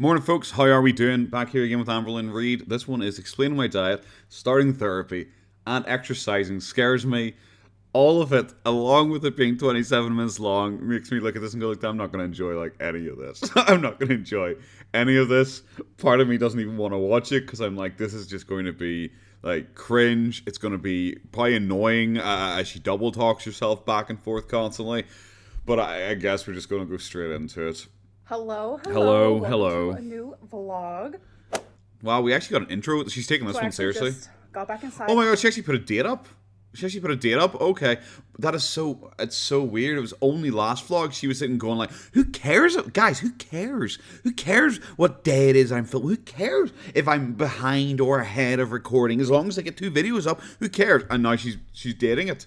Morning, folks. How are we doing? Back here again with Amberlynn Reed. This one is explaining my diet, starting therapy, and exercising. Scares me. All of it, along with it being 27 minutes long, makes me look at this and go, like, I'm not going to enjoy, like, any of this. I'm not going to enjoy any of this. Part of me doesn't even want to watch it, because I'm like, this is just going to be, like, cringe. It's going to be probably annoying as she double talks herself back and forth constantly. But I guess we're just going to go straight into it. Hello. Hello. To a new vlog. Wow, we actually got an intro. She's taking this one seriously. Just got back inside. Oh my god, she actually put a date up? Okay. It's so weird. It was only last vlog she was sitting going like, who cares? Guys, who cares? Who cares what day it is I'm filming? Who cares if I'm behind or ahead of recording? As long as I get 2 videos up, who cares? And now she's dating it.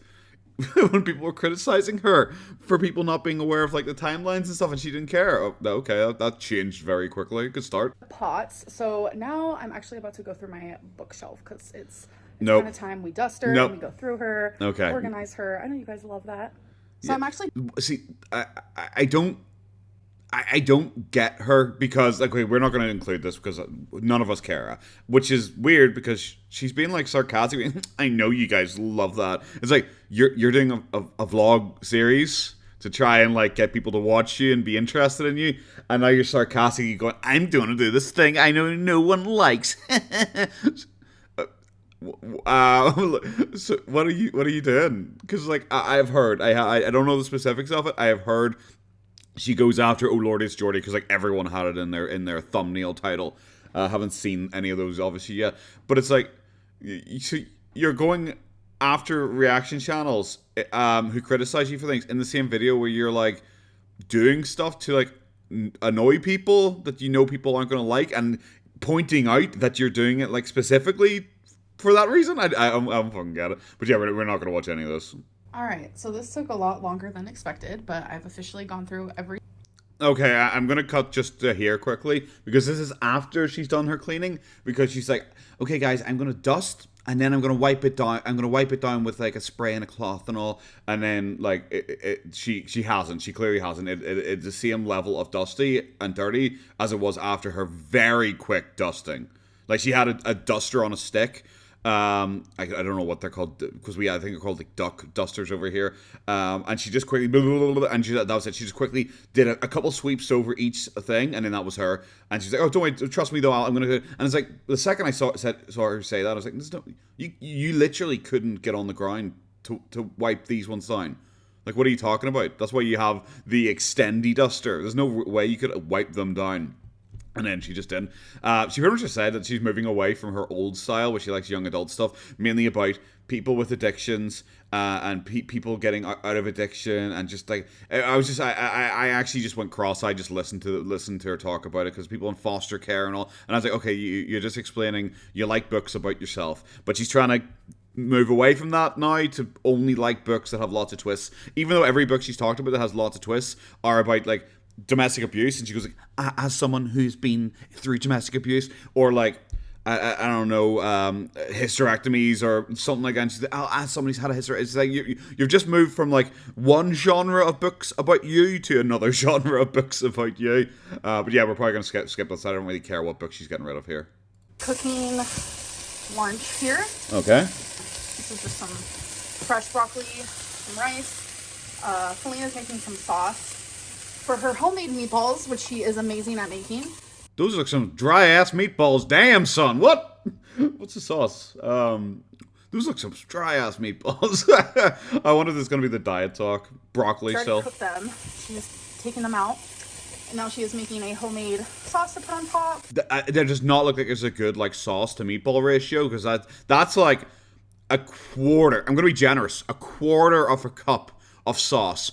When people were criticizing her for people not being aware of like the timelines and stuff, and she didn't care. Oh, okay, that changed very quickly. Good start. Pots. So now I'm actually about to go through my bookshelf because it's Nope. kind of time we dust her Nope. and we go through her, Okay. organize her. I know you guys love that. So Yeah. I'm actually See, I don't get her because, like, we're not going to include this because none of us care, which is weird because she's being like sarcastic. I know you guys love that. It's like you're doing a vlog series to try and like get people to watch you and be interested in you, and now you're sarcastically going, "I'm going to do this thing I know no one likes." So what are you doing? Because like I've heard, I don't know the specifics of it. I have heard she goes after "Oh Lord, it's Geordie" because like everyone had it in their thumbnail title. Haven't seen any of those obviously yet, but it's like you're going after reaction channels who criticize you for things in the same video where you're like doing stuff to like annoy people that you know people aren't going to like, and pointing out that you're doing it like specifically for that reason. I don't fucking get it. But yeah, we're not going to watch any of this. all right. So this took a lot longer than expected, but I've officially gone through every. Okay, I'm going to cut just here quickly, because this is after she's done her cleaning, because she's like, okay guys, I'm going to dust, and then I'm going to wipe it down. I'm going to wipe it down with like a spray and a cloth and all, and then like she clearly hasn't. It's the same level of dusty and dirty as it was after her very quick dusting. Like she had a duster on a stick. I don't know what they're called, because I think they're called like duck dusters over here. And she just quickly, and that was it. She just quickly did a couple sweeps over each thing, and then that was her. And she's like, "Oh, don't worry, trust me though. I'm gonna." And it's like the second I saw her say that, I was like, "There's no, you literally couldn't get on the ground to wipe these ones down. Like, what are you talking about? That's why you have the extendy duster. There's no way you could wipe them down." And then she just didn't. She pretty much just said that she's moving away from her old style, where she likes young adult stuff, mainly about people with addictions and people getting out of addiction, and just like I actually just went cross-eyed just listened to her talk about it, because people in foster care and all, and I was like, okay, you're just explaining you like books about yourself, but she's trying to move away from that now to only like books that have lots of twists, even though every book she's talked about that has lots of twists are about like domestic abuse, and she goes like, as someone who's been through domestic abuse, or like I don't know, hysterectomies or something like that. And she's like, oh, as somebody's had a hysterectomy. It's like you've just moved from like one genre of books about you to another genre of books about you. But yeah, we're probably gonna skip this. I don't really care what book she's getting rid of here. Cooking lunch here. Okay. This is just some fresh broccoli, some rice. Felina's making some sauce for her homemade meatballs, which she is amazing at making. Those look some dry ass meatballs. Damn, son. What? What's the sauce? Those look some dry ass meatballs. I wonder if there's gonna be the diet talk. Broccoli She already still. cooked them. She's taking them out, and now she is making a homemade sauce to put on top. That does not look like it's a good like sauce to meatball ratio, because that's like a quarter. I'm gonna be generous. A quarter of a cup of sauce.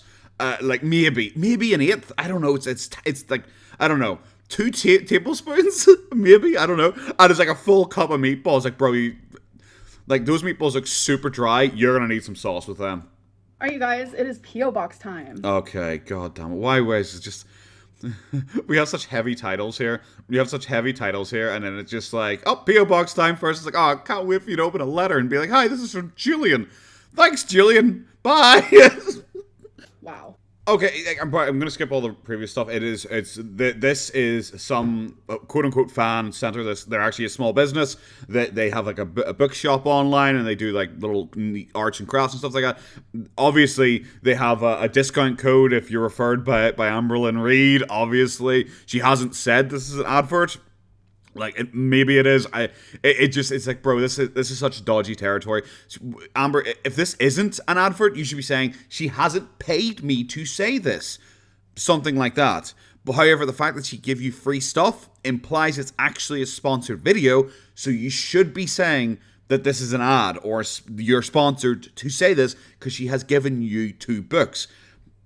Like maybe an eighth. I don't know. It's like, I don't know, 2 tablespoons. Maybe, I don't know. And it's like a full cup of meatballs. Like, bro, like those meatballs look super dry. You're gonna need some sauce with them. All right, you guys, it is P.O. Box time. Okay, god damn it. Why is it just? We have such heavy titles here. And then it's just like, oh, P.O. Box time first. It's like, oh, I can't wait for you to open a letter and be like, hi, this is from Julian. Thanks, Julian. Bye. Wow. Okay, I'm going to skip all the previous stuff. This is some quote unquote fan center. They're actually a small business. They have like a bookshop online, and they do like little arts and crafts and stuff like that. Obviously, they have a discount code if you're referred by Amberlynn Reed. Obviously, she hasn't said this is an advert. Like maybe it is. It's like, bro, this is such dodgy territory. Amber, if this isn't an advert, you should be saying she hasn't paid me to say this, something like that. But however, the fact that she give you free stuff implies it's actually a sponsored video, so you should be saying that this is an ad or you're sponsored to say this because she has given you 2 books.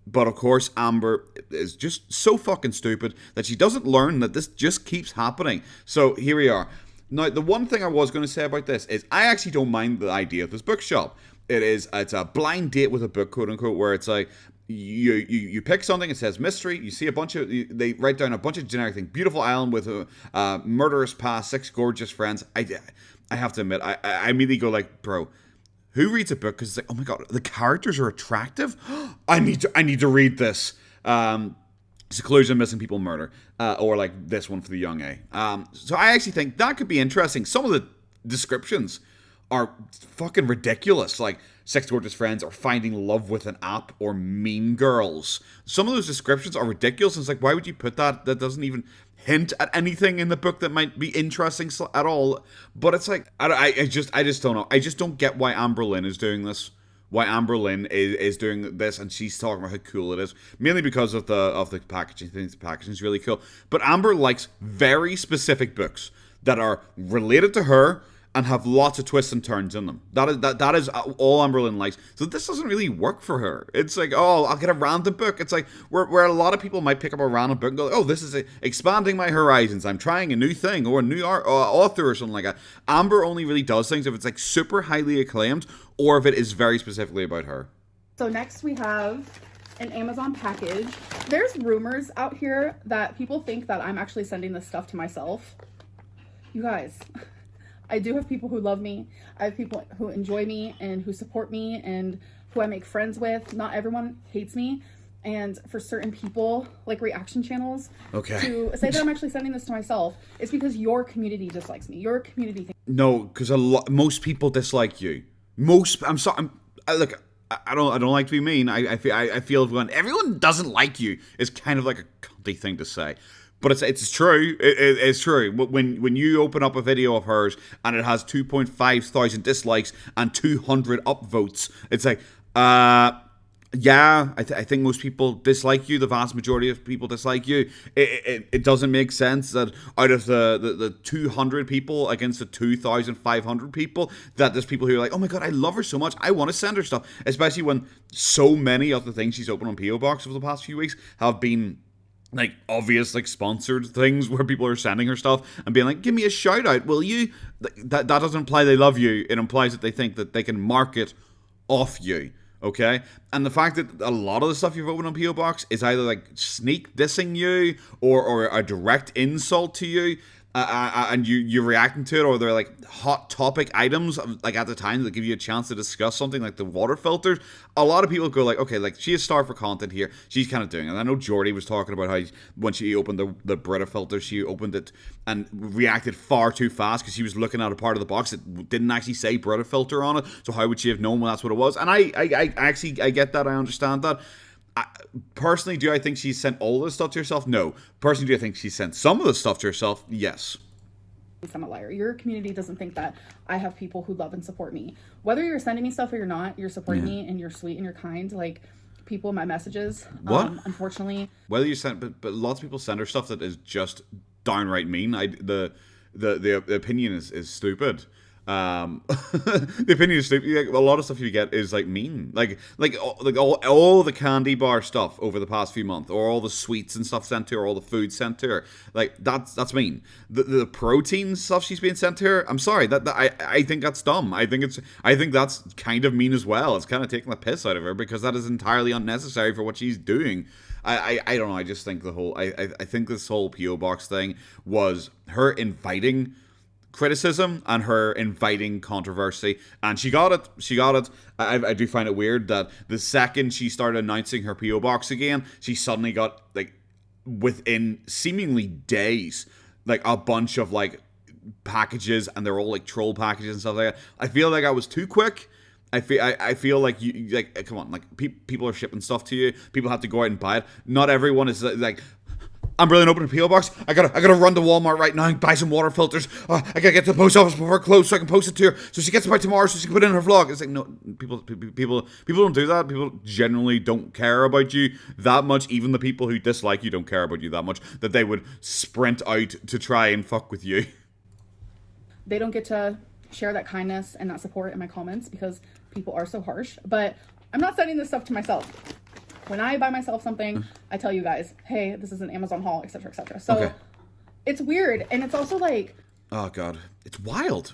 But of course, Amber is just so fucking stupid that she doesn't learn that this just keeps happening. So here we are. Now, the one thing I was going to say about this is I actually don't mind the idea of this bookshop. It's a blind date with a book, quote unquote, where it's like you pick something, it says mystery, you see they write down a bunch of generic things. Beautiful island with a murderous past, 6 gorgeous friends. I have to admit, I immediately go like, bro, who reads a book because it's like, oh my god, the characters are attractive? I need to read this. Seclusion, missing people, murder. Or like this one for the young A. So I actually think that could be interesting. Some of the descriptions are fucking ridiculous. Like 6 gorgeous friends, or finding love with an app, or mean girls. Some of those descriptions are ridiculous. And it's like, why would you put that? That doesn't even hint at anything in the book that might be interesting at all. But it's like, I just don't know. I just don't get why Amberlynn is doing this. Why Amberlynn is doing this, and she's talking about how cool it is, mainly because of the packaging. I think the packaging is really cool. But Amber likes very specific books that are related to her and have lots of twists and turns in them. That is all Amberlynn likes. So this doesn't really work for her. It's like, oh, I'll get a random book. It's like where a lot of people might pick up a random book and go, oh, this is expanding my horizons. I'm trying a new thing, or a new author or something like that. Amber only really does things if it's like super highly acclaimed, or if it is very specifically about her. So next we have an Amazon package. There's rumors out here that people think that I'm actually sending this stuff to myself. You guys, I do have people who love me. I have people who enjoy me and who support me and who I make friends with. Not everyone hates me. And for certain people, like reaction channels, to say that I'm actually sending this to myself, it's because your community dislikes me. Your community thinks... No, because most people dislike you. I'm sorry. Look, I don't like to be mean. I feel everyone doesn't like you is kind of like a cunty thing to say. But it's true. It's true. When you open up a video of hers and it has 2.5 thousand dislikes and 200 upvotes, it's like, yeah, I think most people dislike you. The vast majority of people dislike you. It doesn't make sense that out of the 200 people against the 2,500 people, that there's people who are like, oh my god, I love her so much, I want to send her stuff. Especially when so many of the things she's opened on P.O. Box over the past few weeks have been like obvious, like sponsored things where people are sending her stuff and being like, give me a shout out, will you? That doesn't imply they love you. It implies that they think that they can market off you. Okay? And the fact that a lot of the stuff you've opened on P.O. Box is either like sneak dissing you or a direct insult to you, and you're reacting to it, or they're like hot topic items like at the time that give you a chance to discuss something like the water filters. A lot of people go like, okay, like she is starved for content here, she's kind of doing it. And I know Jordy was talking about how when she opened the Brita filter, she opened it and reacted far too fast because she was looking at a part of the box that didn't actually say Brita filter on it. So how would she have known when that's what it was? And I get that, I understand that. Personally, do I think she sent all this stuff to herself? No. Personally, do I think she sent some of the stuff to herself? Yes. I'm a liar. Your community doesn't think that I have people who love and support me. Whether you're sending me stuff or you're not, you're supporting me and you're sweet and you're kind. Like people in my messages. What? Unfortunately. Whether you send, but lots of people send her stuff that is just downright mean. The opinion is stupid. The opinion is stupid. Like, a lot of stuff you get is like mean, like all the candy bar stuff over the past few months, or all the sweets and stuff sent to her, or all the food sent to her. Like that's mean. The protein stuff she's being sent to her, I'm sorry, that I think that's dumb. I think that's kind of mean as well. It's kind of taking the piss out of her because that is entirely unnecessary for what she's doing. I don't know. I just think I think this whole P.O. Box thing was her inviting criticism and her inviting controversy, and she got it. I do find it weird that the second she started announcing her PO box again, she suddenly got, like, within seemingly days, like, a bunch of, like, packages, and they're all, like, troll packages and stuff like that. I feel like I was too quick. I feel like you, like, come on, like, people are shipping stuff to you. People have to go out and buy it. Not everyone is like, Amberlynn, open a PO box. I gotta run to Walmart right now and buy some water filters. I gotta get to the post office before it closes so I can post it to her, so she gets it by tomorrow so she can put it in her vlog. It's like, no, people don't do that. People generally don't care about you that much. Even the people who dislike you don't care about you that much that they would sprint out to try and fuck with you. They don't get to share that kindness and that support in my comments because people are so harsh. But I'm not sending this stuff to myself. When I buy myself something, I tell you guys, hey, this is an Amazon haul, etc., etc. So Okay. It's weird, and it's also like, oh god, it's wild.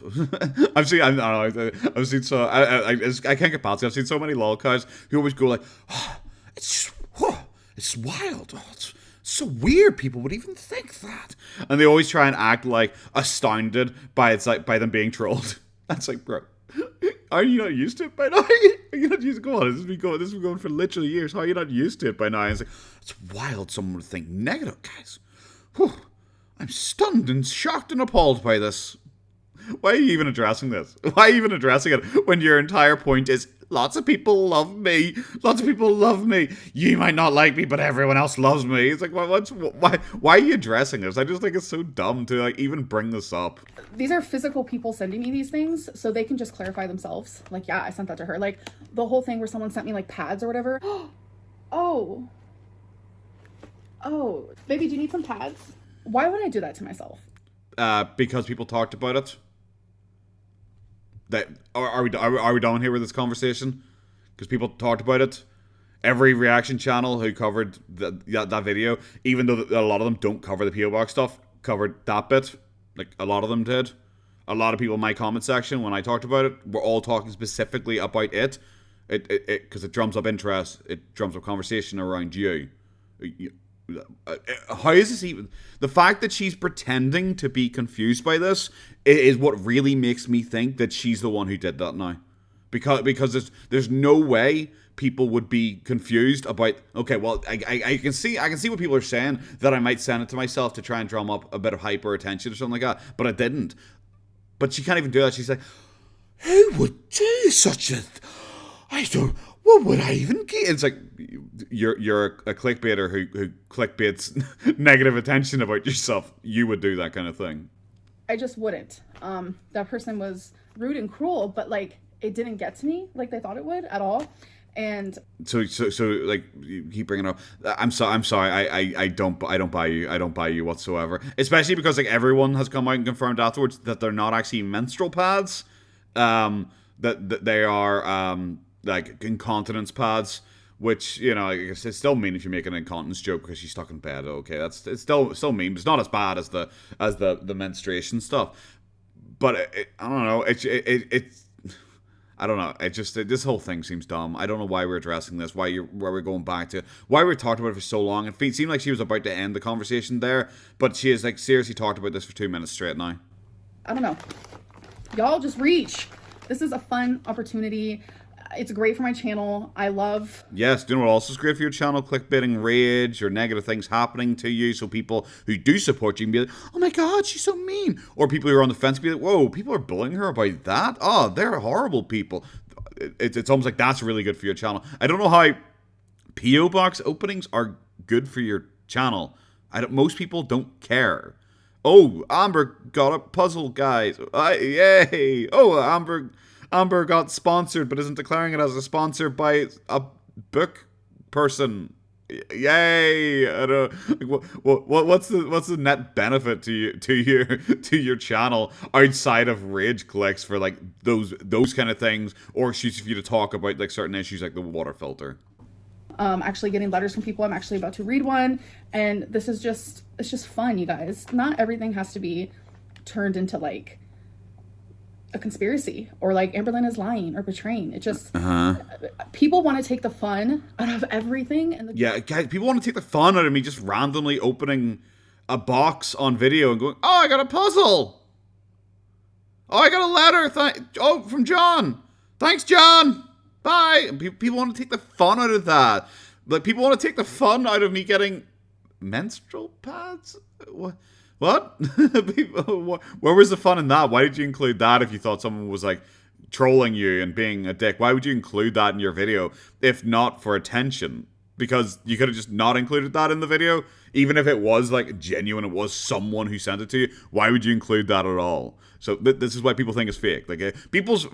I've seen so I can't get past it. I've seen so many lol guys who always go like, oh, it's wild. Oh, it's so weird. People would even think that, and they always try and act like astounded by them being trolled. That's like, bro, are you not used to it by now? Are you not used to it? Go on, this has been going for literally years. How are you not used to it by now? And it's like, it's wild someone would think negative, guys. Whew. I'm stunned and shocked and appalled by this. Why are you even addressing this? Why are you even addressing it when your entire point is, lots of people love me. Lots of people love me. You might not like me, but everyone else loves me. It's like, why are you addressing this? I just think it's so dumb to, like, even bring this up. these are physical people sending me these things, so they can just clarify themselves. Like, yeah, I sent that to her. Like, the whole thing where someone sent me, like, pads or whatever. Oh, baby, do you need some pads? Why would I do that to myself? Because people talked about it. Are we done here with this conversation? Because people talked about it. Every reaction channel who covered that video, even though a lot of them don't cover the PO box stuff, covered that bit. Like, a lot of them did. A lot of people in my comment section, when I talked about it, were all talking specifically about it. Because it drums up interest. It drums up conversation around you. How is this even? The fact that she's pretending to be confused by this is what really makes me think that she's the one who did that now. Because there's no way people would be confused about, okay, well, I can see what people are saying, that I might send it to myself to try and drum up a bit of hyper attention or something like that, but I didn't. But she can't even do that. She's like, who would do such a what would I even get? It's like, you're a clickbaiter who clickbaits negative attention about yourself. You would do that kind of thing. I just wouldn't. That person was rude and cruel, but, like, it didn't get to me like they thought it would at all. And so like, you keep bringing up, I'm sorry, I don't buy you. I don't buy you whatsoever. Especially because, like, everyone has come out and confirmed afterwards that they're not actually menstrual pads. That they are like incontinence pads, which, you know, I guess it still mean if you make an incontinence joke because she's stuck in bed. Okay, it's still mean, but it's not as bad as the menstruation stuff. But I don't know. It's I don't know. This whole thing seems dumb. I don't know why we're addressing this. Why we're going back to why we talked about it for so long. It seemed like she was about to end the conversation there, but she has, like, seriously talked about this for 2 minutes straight now. I don't know. Y'all just reach. This is a fun opportunity. It's great for my channel. I love... Yes, do you know what else is great for your channel? Clickbaiting rage or negative things happening to you, so people who do support you can be like, oh my god, she's so mean. Or people who are on the fence can be like, whoa, people are bullying her about that? Oh, they're horrible people. It's almost like that's really good for your channel. I don't know how PO box openings are good for your channel. Most people don't care. Oh, Amber got a puzzle, guys. Yay. Oh, Amber got sponsored, but isn't declaring it as a sponsor by a book person. Yay! I don't, what's the net benefit to your channel outside of rage clicks for, like, those kind of things, or excuse for you to talk about, like, certain issues like the water filter? Actually getting letters from people. I'm actually about to read one, and it's just fun, you guys. Not everything has to be turned into, like, a conspiracy, or like Amberlynn is lying or betraying. It just people want to take the fun out of everything, and guys, people want to take the fun out of me just randomly opening a box on video and going, oh, I got a puzzle. Oh, I got a letter. From John. Thanks, John. Bye. And people want to take the fun out of that. Like, people want to take the fun out of me getting menstrual pads. What? Where was the fun in that? Why did you include that if you thought someone was like trolling you and being a dick? Why would you include that in your video if not for attention? Because you could have just not included that in the video, even if it was like genuine, it was someone who sent it to you. Why would you include that at all? So this is why people think it's fake. Like people's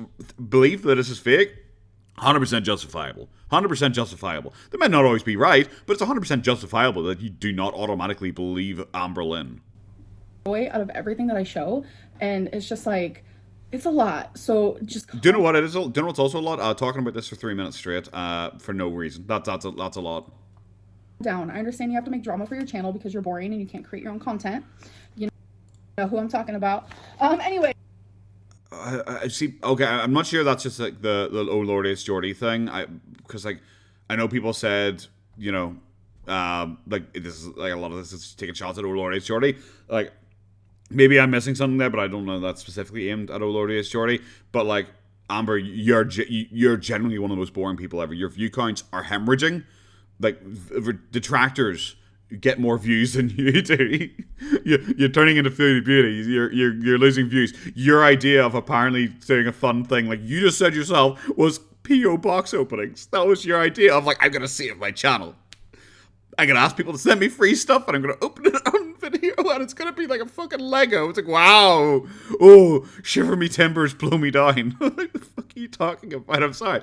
belief that this is fake, 100% justifiable. 100% justifiable. They might not always be right, but it's 100% justifiable that you do not automatically believe Amberlynn. Joy out of everything that I show, and it's just like, it's a lot. So just do you know what it is? Do you know what's also a lot? Talking about this for 3 minutes straight, for no reason. That's a lot. Down. I understand you have to make drama for your channel because you're boring and you can't create your own content. You know who I'm talking about. Anyway. I see. Okay, I'm not sure that's just like the oh lordy it's Jordy thing. Because like I know people said, you know, like this is like a lot of this is taking shots at oh lordy it's Jordy. Like maybe I'm missing something there, but I don't know that's specifically aimed at oh lordy it's Jordy. But like Amber, you're genuinely one of the most boring people ever. Your view counts are hemorrhaging. Like detractors get more views than you do. You're turning into foodie beauty. You're losing views. Your idea of apparently doing a fun thing, like you just said yourself, was PO box openings. That was your idea of like, I'm gonna see it on my channel. I'm gonna ask people to send me free stuff, and I'm gonna open it on video, and it's gonna be like a fucking Lego. It's like, wow, oh, shiver me timbers, blow me down. What the fuck are you talking about? I'm sorry.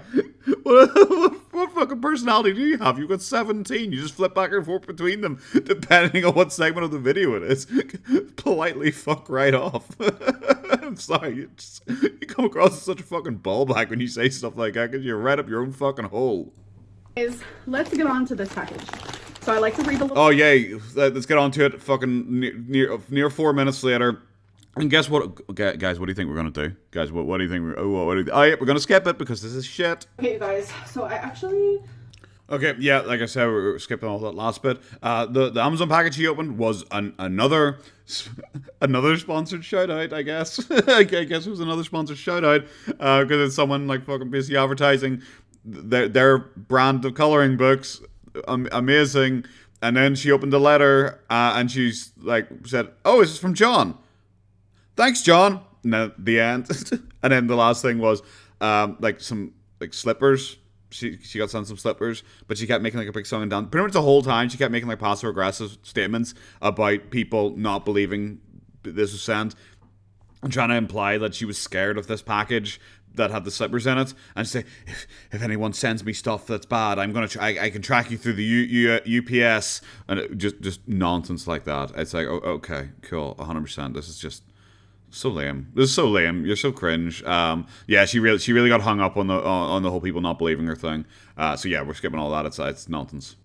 What fucking personality do you have? You've got 17. You just flip back and forth between them, depending on what segment of the video it is. Politely fuck right off. I'm sorry. You come across as such a fucking ballbag when you say stuff like that, because you're right up your own fucking hole. Let's get on to this package. So I like to read the little... Oh, yay. Let's get on to it. Fucking near 4 minutes later. And guess what? Guys, what do you think we're going to do? Guys, what do you think? Oh, yeah, we're going to skip it because this is shit. Okay, you guys. So I actually... Okay, yeah, like I said, we're skipping all that last bit. The Amazon package he opened was another sponsored shout out, I guess. I guess it was another sponsored shout out because it's someone like fucking basically advertising their brand of coloring books. Amazing. And then she opened the letter and she's like said, "Oh, is this from John? Thanks, John." And then the end. And then the last thing was like some like slippers. She got sent some slippers, but she kept making like a big song and dance. Pretty much the whole time she kept making like passive aggressive statements about people not believing this was sent and trying to imply that she was scared of this package that had the slippers in it, and say, if anyone sends me stuff that's bad, I'm gonna I can track you through the UPS, and it, just nonsense like that. It's like, oh, okay, cool, 100%. This is just so lame. This is so lame. You're so cringe. Yeah, she really got hung up on the whole people not believing her thing. So yeah, we're skipping all that. It's nonsense.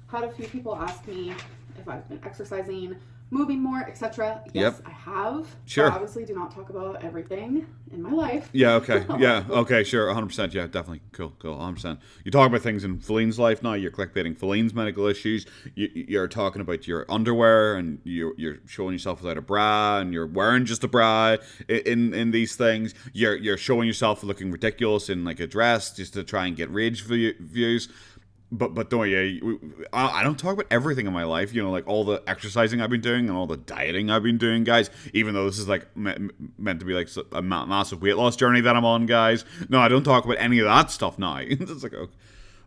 Had a few people ask me if I've been exercising, moving more, etc. Yes, yep. I have. Sure. I obviously do not talk about everything in my life. Yeah, okay. Yeah, okay, sure. 100%. Yeah, definitely. Cool, 100%. You talk about things in Feline's life now. You're clickbaiting Feline's medical issues. You're talking about your underwear, and you're showing yourself without a bra, and you're wearing just a bra in these things. You're showing yourself looking ridiculous in like a dress just to try and get rage views. But don't, yeah, I don't talk about everything in my life, you know, like all the exercising I've been doing and all the dieting I've been doing, guys, even though this is like meant to be like a massive weight loss journey that I'm on, guys. No, I don't talk about any of that stuff now. It's like,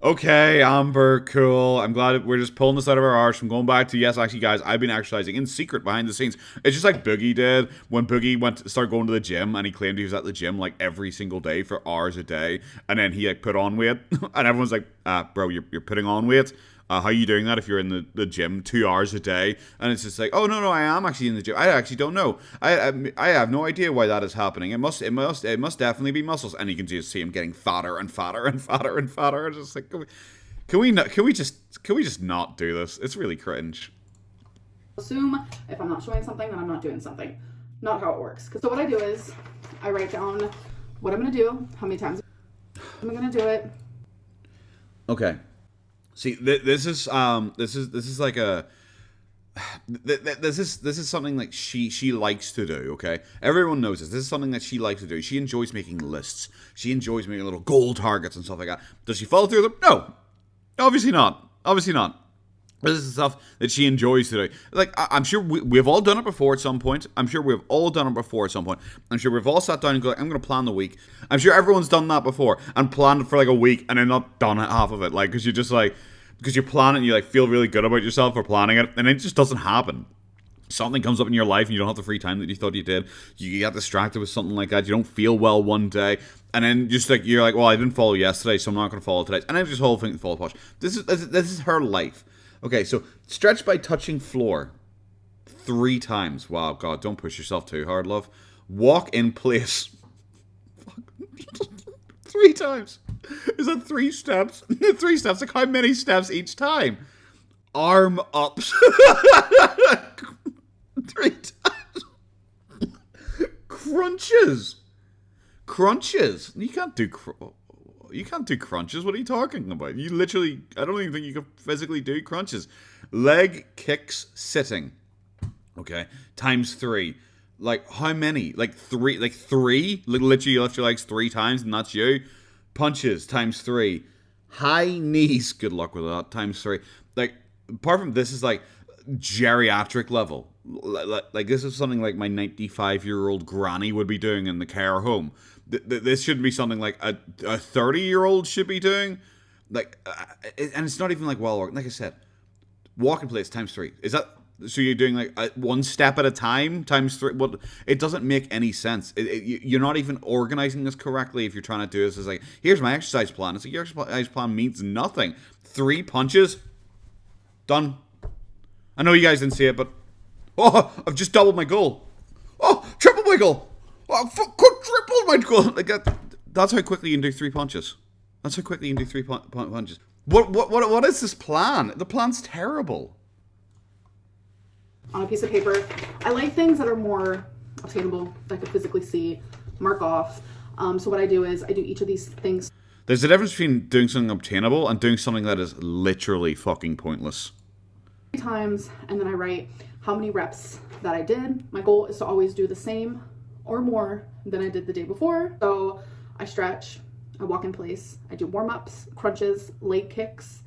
okay, Amber, cool. I'm glad we're just pulling this out of our arse from going back to, yes, actually, guys, I've been exercising in secret behind the scenes. It's just like Boogie did when Boogie started going to the gym, and he claimed he was at the gym like every single day for hours a day, and then he like put on weight, and everyone's like, bro, you're putting on weight. How are you doing that if you're in the gym 2 hours a day? And it's just like, oh, no, I am actually in the gym. I actually don't know. I have no idea why that is happening. It must definitely be muscles. And you can just see him getting fatter and fatter and fatter and fatter. It's just like, can we just not do this? It's really cringe. Assume if I'm not showing something, then I'm not doing something. Not how it works. So what I do is I write down what I'm going to do, how many times I'm going to do it. Okay. See, this is like a This is something like she likes to do. Okay, everyone knows this. This is something that she likes to do. She enjoys making lists. She enjoys making little goal targets and stuff like that. Does she follow through with them? No, obviously not. Obviously not. This is stuff that she enjoys to do. Like, I'm sure we've all done it before at some point. I'm sure we've all done it before at some point. I'm sure we've all sat down and go, I'm going to plan the week. I'm sure everyone's done that before and planned it for like a week and then not done half of it. Like, because you're just like, because you plan it and you like feel really good about yourself for planning it, and it just doesn't happen. Something comes up in your life and you don't have the free time that you thought you did. You get distracted with something like that. You don't feel well one day, and then just like you're like, well, I didn't follow yesterday, so I'm not going to follow today. And then this whole thing falls apart. This is her life. Okay, so stretch by touching floor 3 times. Wow, God, don't push yourself too hard, love. Walk in place 3 times. Is that 3 steps? 3 steps. Like how many steps each time? Arm ups 3 times. Crunches. You can't do crunches. What are you talking about? You literally, I don't even think you can physically do crunches. Leg kicks sitting. Okay. Times 3. Like, how many? Like 3? Like 3? Like, literally, you lift your legs 3 times and that's you. Punches times 3. High knees. Good luck with that. Times 3. Like, apart from this is like geriatric level. Like this is something like my 95-year-old granny would be doing in the care home. This should be something like a 30-year-old should be doing. Like, and it's not even like well worked. Like I said, walk in place times 3. Is that so? You're doing like 1 step at a time times 3. Well, it doesn't make any sense. You're not even organizing this correctly if you're trying to do this. It's like, here's my exercise plan. It's like your exercise plan means nothing. 3 punches, done. I know you guys didn't see it, but I've just doubled my goal. Tripled my goal. Tripled my goal. Like that's how quickly you can do 3 punches. That's how quickly you can do 3 punches. What is this plan? The plan's terrible. On a piece of paper, I like things that are more obtainable, that I could physically see, mark off. So what I do is I do each of these things. There's a difference between doing something obtainable and doing something that is literally fucking pointless. 3 times, and then I write how many reps that I did. My goal is to always do the same or more than I did the day before. So I stretch, I walk in place, I do warm-ups, crunches, leg kicks,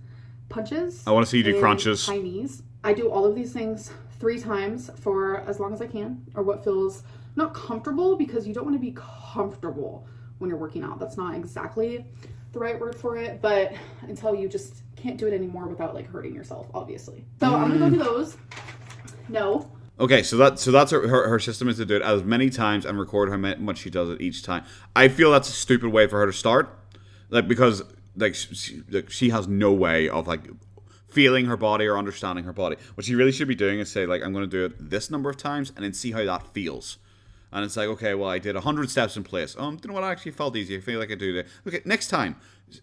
punches. I want to see you do crunches. High knees. I do all of these things 3 times for as long as I can, or what feels not comfortable, because you don't want to be comfortable when you're working out. That's not exactly the right word for it, but until you just can't do it anymore without like hurting yourself, obviously. So I'm gonna go do those. No. Okay, so that's her system is to do it as many times and record how much she does it each time. I feel that's a stupid way for her to start, like because like she has no way of like feeling her body or understanding her body. What she really should be doing is say like, I'm going to do it this number of times and then see how that feels. And it's like, okay, well, I did 100 steps in place. You know what? I actually felt easy. I feel like I do that. Okay, next time,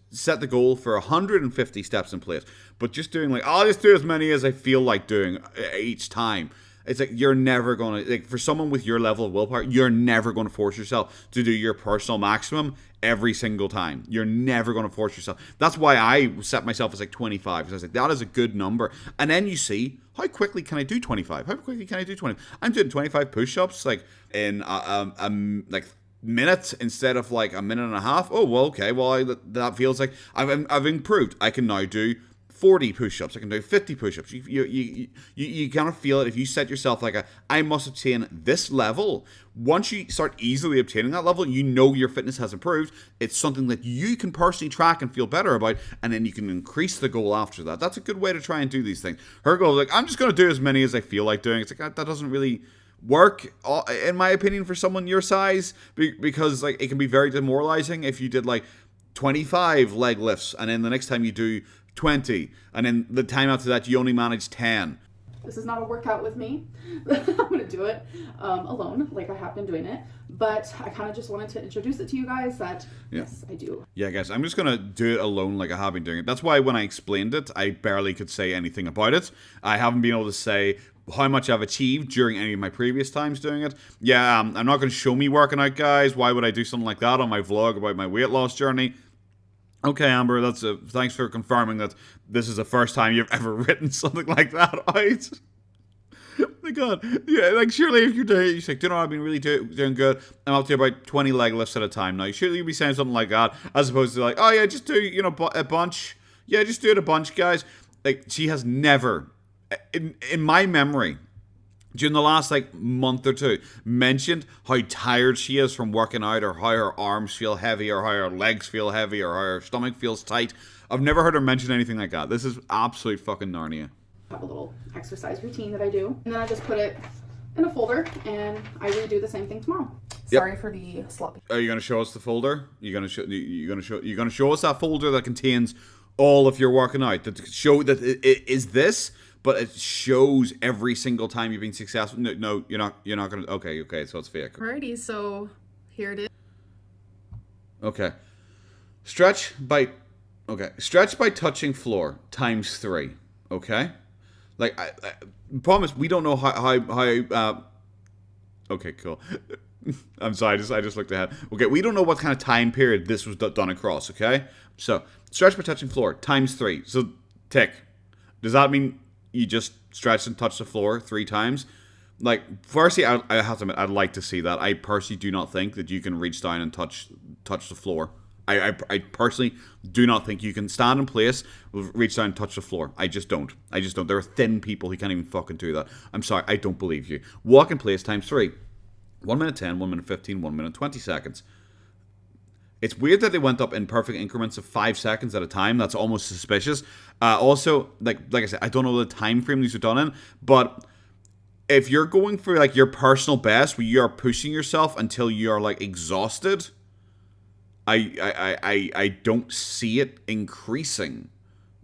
set the goal for 150 steps in place. But just doing like, I'll just do as many as I feel like doing each time. It's like, you're never going to, like, for someone with your level of willpower, you're never going to force yourself to do your personal maximum every single time. You're never going to force yourself. That's why I set myself as like 25. Because I was like, that is a good number. And then you see, how quickly can I do 25? How quickly can I do 20? I'm doing 25 push-ups like in like minutes instead of like a minute and a half. Oh, well, okay. Well, that feels like I've improved. I can now do 40 push-ups. I can do 50 push-ups. You kind of feel it if you set yourself like I must attain this level. Once you start easily obtaining that level, you know your fitness has improved. It's something that you can personally track and feel better about, and then you can increase the goal after that. That's a good way to try and do these things. Her goal is like, I'm just going to do as many as I feel like doing. It's like, that doesn't really work, in my opinion, for someone your size, because like it can be very demoralizing if you did like 25 leg lifts, and then the next time you do 20, and then the time after that you only manage 10. This is not a workout with me. I'm going to do it alone, like I have been doing it. But I kind of just wanted to introduce it to you guys that, yes, I do. Yeah, guys, I'm just going to do it alone like I have been doing it. That's why when I explained it, I barely could say anything about it. I haven't been able to say how much I've achieved during any of my previous times doing it. Yeah, I'm not going to show me working out, guys. Why would I do something like that on my vlog about my weight loss journey? Okay, Amber, thanks for confirming that this is the first time you've ever written something like that out. my God. Yeah, like, surely if you're doing it, you're like, do you know, I've been really doing good. I'm up to about 20 leg lifts at a time now. Surely you'd be saying something like that, as opposed to like, oh yeah, just do, you know, a bunch. Yeah, just do it a bunch, guys. Like, she has never, in my memory, during the last like month or two, mentioned how tired she is from working out, or how her arms feel heavy, or how her legs feel heavy, or how her stomach feels tight. I've never heard her mention anything like that. This is absolute fucking Narnia. I have a little exercise routine that I do, and then I just put it in a folder, and I redo the same thing tomorrow. Yep. Sorry for the sloppy. Are you gonna show us the folder? You're gonna show us that folder that contains all of your working out. That show that it is this. But it shows every single time you've been successful. No, you're not gonna. Okay, so it's fake. Alrighty, so here it is. Okay, stretch by touching floor times 3. Okay, like I promise we don't know how. Okay, cool. I'm sorry, I just looked ahead. Okay, we don't know what kind of time period this was done across. Okay, so stretch by touching floor times 3. So tick. Does that mean you just stretch and touch the floor 3 times? Like, firstly, I have to admit, I'd like to see that. I personally do not think that you can reach down and touch the floor. I personally do not think you can stand in place, reach down and touch the floor. I just don't. There are thin people who can't even fucking do that. I'm sorry, I don't believe you. Walk in place times 3. 1 minute 10, 1 minute 15, 1 minute 20 seconds. It's weird that they went up in perfect increments of 5 seconds at a time. That's almost suspicious. Also, like I said, I don't know the time frame these are done in, but if you're going for like your personal best, where you are pushing yourself until you are like exhausted, I don't see it increasing.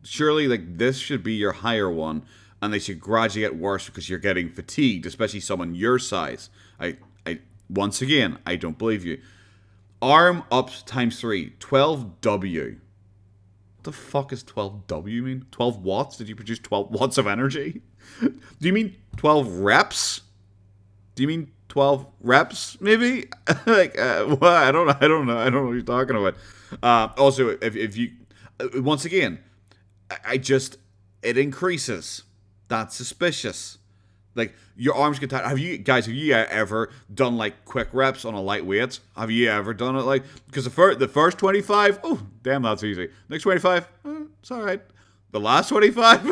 Surely, like, this should be your higher one, and they should gradually get worse because you're getting fatigued, especially someone your size. Once again, I don't believe you. Arm ups times 3, 12W. What the fuck is 12W mean? 12 watts? Did you produce 12 watts of energy? Do you mean 12 reps? Do you mean 12 reps, maybe? Like, well, I don't know what you're talking about. Also, if you, once again, it increases. That's suspicious. Like, your arms get tired. Have you ever done like quick reps on a light weight? Have you ever done it like, because the first 25, oh damn, that's easy. Next 25, it's all right. The last 25,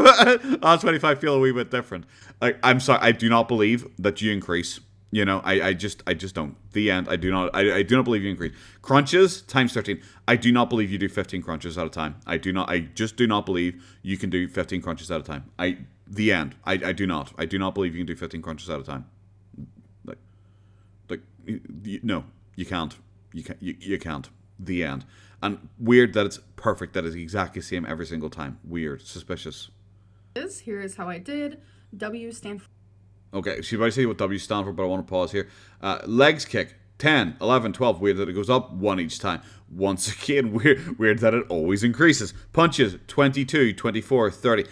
last 25 feel a wee bit different. Like, I'm sorry, I do not believe that you increase. You know, I just don't. The end. I do not believe you increase. Crunches times 13. I do not believe you do 15 crunches at a time. I just do not believe you can do 15 crunches at a time. The end. I do not. I do not believe you can do 15 crunches at a time. No, you can't. You can't. The end. And weird that it's perfect. That is exactly the same every single time. Weird. Suspicious. Here is how I did. W stand for. Okay, she's about to say what W stand for, but I want to pause here. Legs kick. 10, 11, 12. Weird that it goes up 1 each time. Once again, weird that it always increases. Punches. 22, 24, 30.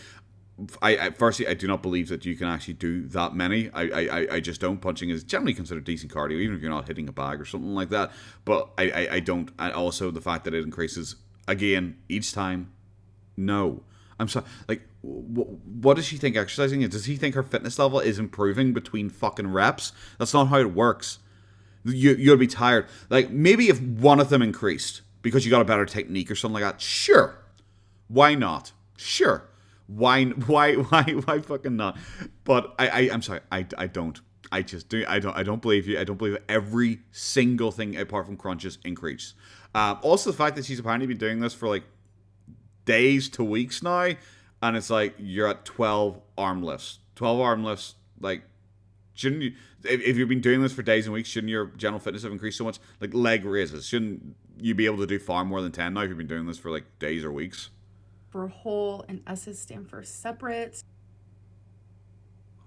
Firstly, I do not believe that you can actually do that many. I just don't. Punching is generally considered decent cardio, even if you're not hitting a bag or something like that. But I don't. And also the fact that it increases again each time. No, I'm sorry. Like, what does she think exercising is? Does he think her fitness level is improving between fucking reps? That's not how it works. You'll be tired. Like, maybe if one of them increased because you got a better technique or something like that. Sure, why not? Sure. Why fucking not? But I'm sorry, I don't. I don't believe you. I don't believe that every single thing apart from crunches increase. Also the fact that she's apparently been doing this for like days to weeks now, and it's like you're at 12 arm lifts. 12 arm lifts, like, shouldn't you, if you've been doing this for days and weeks, shouldn't your general fitness have increased so much? Like leg raises, shouldn't you be able to do far more than 10 now if you've been doing this for like days or weeks? For whole, and S's stand for separate.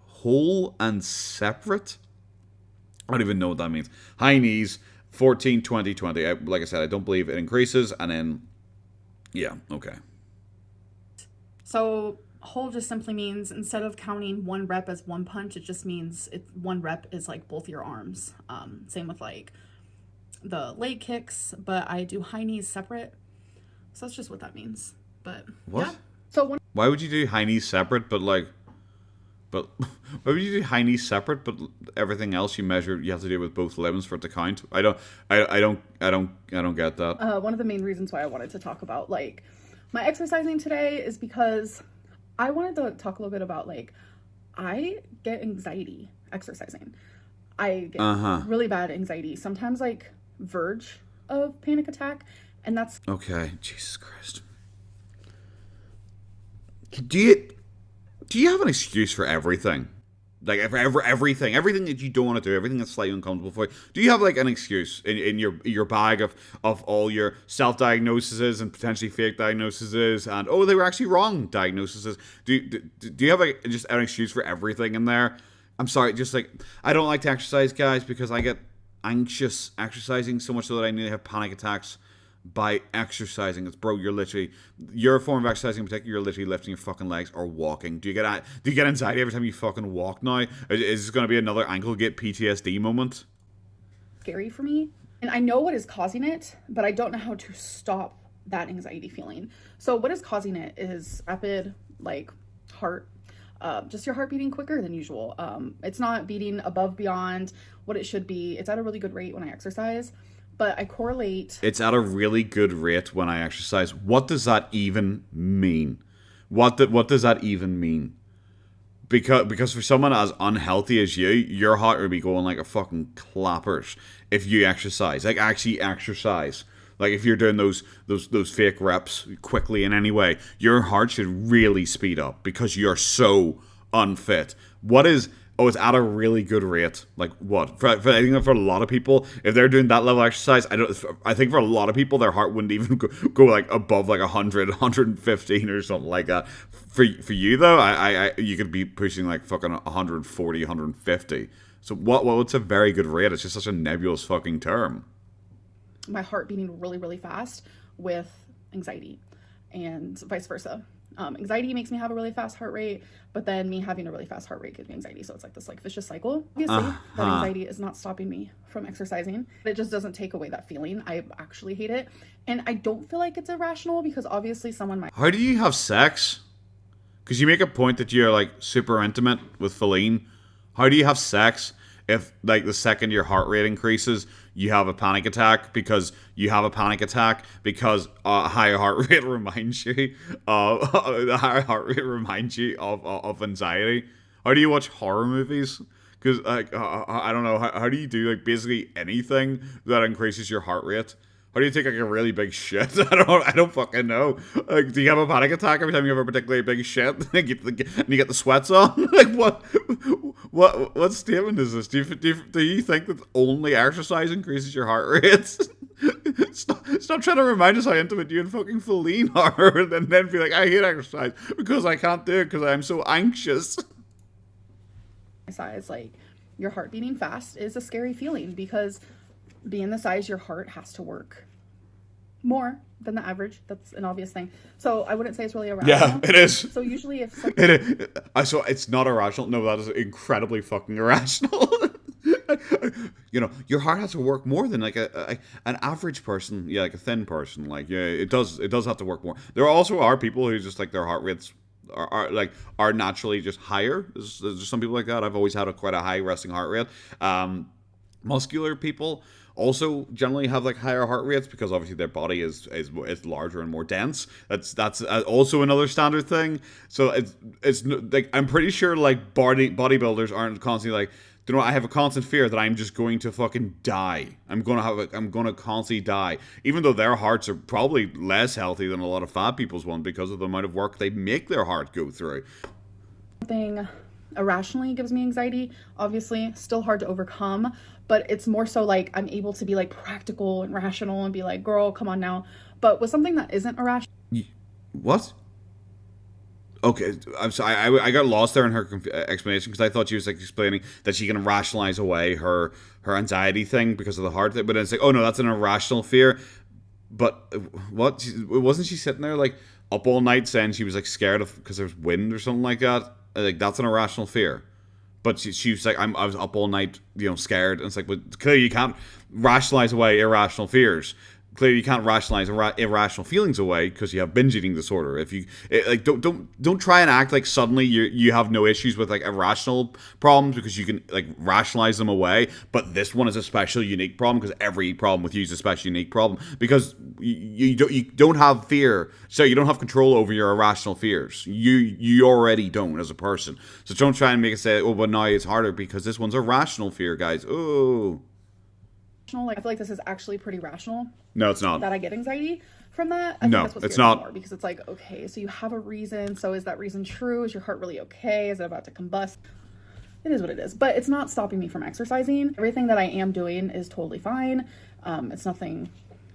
Whole and separate? I don't even know what that means. High knees, 14, 20, 20. Like I said, I don't believe it increases, and then, yeah, okay. So whole just simply means, instead of counting 1 rep as 1 punch, it just means 1 rep is like both your arms. Same with like the leg kicks, but I do high knees separate. So that's just what that means. But what? Yeah. So why would you do high knees separate? But like, But why would you do high knees separate, but everything else you measure, you have to do it with both limbs for it to count? I don't get that. One of the main reasons why I wanted to talk about like my exercising today is because I wanted to talk a little bit about like I get anxiety exercising. I get really bad anxiety, sometimes like verge of panic attack, and that's Okay, Jesus Christ. Do you have an excuse for everything? Like everything that you don't want to do, everything that's slightly uncomfortable for you. Do you have like an excuse in your bag of all your self-diagnoses and potentially fake diagnoses and they were actually wrong diagnoses? Do you have like just an excuse for everything in there? I'm sorry, just like I don't like to exercise, guys, because I get anxious exercising so much so that I need to have panic attacks by exercising. It's bro, your form of exercising in particular, you're literally lifting your fucking legs or walking. Do you get anxiety every time you fucking walk now? Is this going to be another ankle gate PTSD moment? scary for me, and I know what is causing it, but I don't know how to stop that anxiety feeling. So what is causing it is rapid like heart, just your heart beating quicker than usual. It's not beating above beyond what it should be. It's at a really good rate when I exercise, but I correlate. It's at a really good rate when I exercise. What does that even mean? What does that even mean? Because for someone as unhealthy as you, your heart would be going like a fucking clappers if you exercise. Like actually exercise. Like if you're doing those fake reps quickly in any way, your heart should really speed up because you're so unfit. It's at a really good rate. Like what? I think that for a lot of people, if they're doing that level of exercise, I think for a lot of people, their heart wouldn't even go like above like 100, 115 or something like that. For you though, you could be pushing like fucking 140, 150. So what's a very good rate? It's just such a nebulous fucking term. My heart beating really, really fast with anxiety and vice versa. Anxiety makes me have a really fast heart rate, but then me having a really fast heart rate gives me anxiety. So it's like this like vicious cycle. Obviously, that anxiety is not stopping me from exercising. It just doesn't take away that feeling. I actually hate it. And I don't feel like it's irrational because obviously someone might... How do you have sex? Because you make a point that you're like super intimate with Feline. How do you have sex if like the second your heart rate increases, you have a panic attack because a higher heart rate reminds you of anxiety? How do you watch horror movies? Because like I don't know, how do you do like basically anything that increases your heart rate? How do you take like a really big shit? I don't fucking know. Like, do you have a panic attack every time you have a particularly big shit and you get the sweats on? Like what statement is this? Do you think that only exercise increases your heart rate? Stop trying to remind us how intimate you and fucking Feline are, and then be like, I hate exercise because I can't do it because I'm so anxious. Size, like your heart beating fast is a scary feeling because being the size, your heart has to work more than the average. That's an obvious thing. So I wouldn't say it's really irrational. Yeah, it is. So usually if so it's not irrational. No, that is incredibly fucking irrational. You know, your heart has to work more than like an average person. Yeah, like a thin person. Like, yeah, it does have to work more. There also are people who just like their heart rates are naturally just higher. There's some people like that. I've always had quite a high resting heart rate. Muscular people also generally have like higher heart rates because obviously their body is larger and more dense. That's also another standard thing. So it's like I'm pretty sure like bodybuilders aren't constantly like, you know, I have a constant fear that I'm just going to fucking die. I'm gonna constantly die, even though their hearts are probably less healthy than a lot of fat people's one because of the amount of work they make their heart go through. Something irrationally gives me anxiety, obviously still hard to overcome, but it's more so like I'm able to be like practical and rational and be like, girl, come on now. But with something that isn't irrational, what? Okay, I'm sorry. I got lost there in her explanation because I thought she was like explaining that she can rationalize away her anxiety thing because of the heart thing. But it's like, oh no, that's an irrational fear. But what? Wasn't she sitting there like up all night saying she was like scared of because there's wind or something like that? Like that's an irrational fear. But she was like, I was up all night, you know, scared. And it's like, but clearly you can't rationalize away irrational fears. clearly you can't rationalize irrational feelings away because you have binge eating disorder. If you don't try and act like suddenly you have no issues with like irrational problems because you can like rationalize them away. But this one is a special, unique problem because every problem with you is a special, unique problem because you don't have fear, so you don't have control over your irrational fears. You already don't as a person. So don't try and make it say, oh, but now it's harder because this one's a rational fear, guys. Oh. Like, I feel like this is actually pretty rational. No, it's not. That I get anxiety from that. I think that's what it's scares me not. more, because it's like, okay, so you have a reason. So is that reason true? Is your heart really okay? Is it about to combust? It is what it is. But it's not stopping me from exercising. Everything that I am doing is totally fine. It's nothing